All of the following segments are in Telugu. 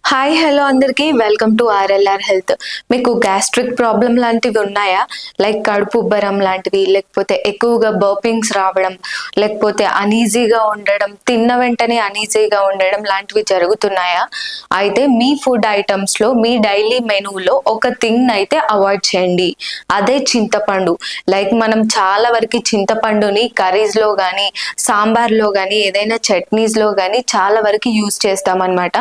హాయ్ హలో అందరికీ వెల్కమ్ టు ఆర్ఎల్ఆర్ హెల్త్. మీకు గ్యాస్ట్రిక్ ప్రాబ్లం లాంటివి ఉన్నాయా? లైక్ కడుపు ఉబ్బరం లాంటివి, లేకపోతే ఎక్కువగా బర్పింగ్స్ రావడం, లేకపోతే అనీజీగా ఉండడం, తిన్న వెంటనే అనీజీగా ఉండడం లాంటివి జరుగుతున్నాయా? అయితే మీ ఫుడ్ ఐటమ్స్లో మీ డైలీ మెనూలో ఒక థింగ్ అయితే అవాయిడ్ చేయండి. అదే చింతపండు. లైక్ మనం చాలా వరకు చింతపండుని కర్రీస్లో కానీ, సాంబార్లో కానీ, ఏదైనా చట్నీస్లో కానీ చాలా వరకు యూజ్ చేస్తామన్నమాట.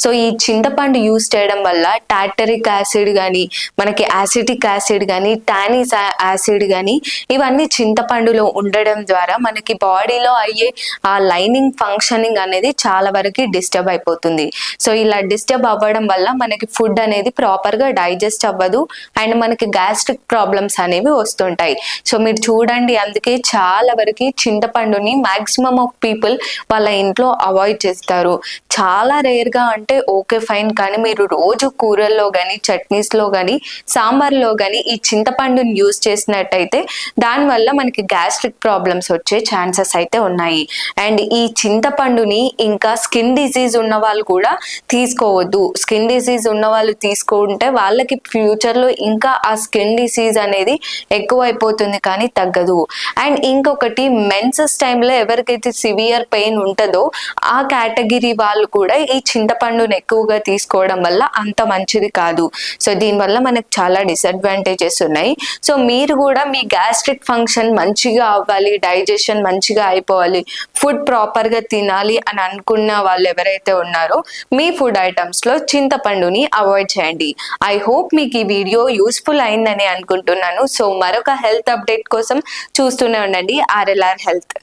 సో ఈ చింతపండు యూజ్ చేయడం వల్ల టాటరిక్ యాసిడ్ కానీ, మనకి యాసిటిక్ యాసిడ్ కానీ, టానిస్ యాసిడ్ కానీ, ఇవన్నీ చింతపండులో ఉండడం ద్వారా మనకి బాడీలో అయ్యే ఆ లైనింగ్ ఫంక్షనింగ్ అనేది చాలా వరకు డిస్టర్బ్ అయిపోతుంది. సో ఇలా డిస్టర్బ్ అవ్వడం వల్ల మనకి ఫుడ్ అనేది ప్రాపర్గా డైజెస్ట్ అవ్వదు అండ్ మనకి గ్యాస్ట్రిక్ ప్రాబ్లమ్స్ అనేవి వస్తుంటాయి. సో మీరు చూడండి, అందుకే చాలా వరకు చింతపండుని మ్యాక్సిమం ఆఫ్ పీపుల్ వాళ్ళ ఇంట్లో అవాయిడ్ చేస్తారు. చాలా రేర్గా అంటే ఓకే ఫైన్, కానీ మీరు రోజు కూరల్లో కానీ, చట్నీస్లో కానీ, సాంబార్లో కానీ ఈ చింతపండుని యూజ్ చేసినట్టయితే దానివల్ల మనకి గ్యాస్ట్రిక్ ప్రాబ్లమ్స్ వచ్చే ఛాన్సెస్ అయితే ఉన్నాయి. అండ్ ఈ చింతపండుని ఇంకా స్కిన్ డిసీజ్ ఉన్న వాళ్ళు కూడా తీసుకోవద్దు. స్కిన్ డిసీజ్ ఉన్న వాళ్ళు తీసుకుంటే వాళ్ళకి ఫ్యూచర్లో ఇంకా ఆ స్కిన్ డిసీజ్ అనేది ఎక్కువైపోతుంది కానీ తగ్గదు. అండ్ ఇంకొకటి, మెన్సెస్ టైంలో ఎవరికైతే సివియర్ పెయిన్ ఉంటుందో ఆ కేటగిరీ వాళ్ళు కూడా ఈ చింతపండుని ఎక్కువగా తీసుకోవడం వల్ల అంత మంచిది కాదు. సో దీనివల్ల మనకు చాలా డిసడ్వాంటేజెస్ ఉన్నాయి. సో మీరు కూడా మీ గ్యాస్ట్రిక్ ఫంక్షన్ మంచిగా అవ్వాలి, డైజెషన్ మంచిగా అయిపోవాలి, ఫుడ్ ప్రాపర్గా తినాలి అని అనుకున్న వాళ్ళు ఎవరైతే ఉన్నారో మీ ఫుడ్ ఐటమ్స్లో చింతపండుని అవాయిడ్ చేయండి. ఐ హోప్ మీకు ఈ వీడియో యూస్ఫుల్ అయిందని అనుకుంటున్నాను. సో మరొక హెల్త్ అప్డేట్ కోసం చూస్తూనే ఉండండి ఆర్ఎల్ఆర్ హెల్త్.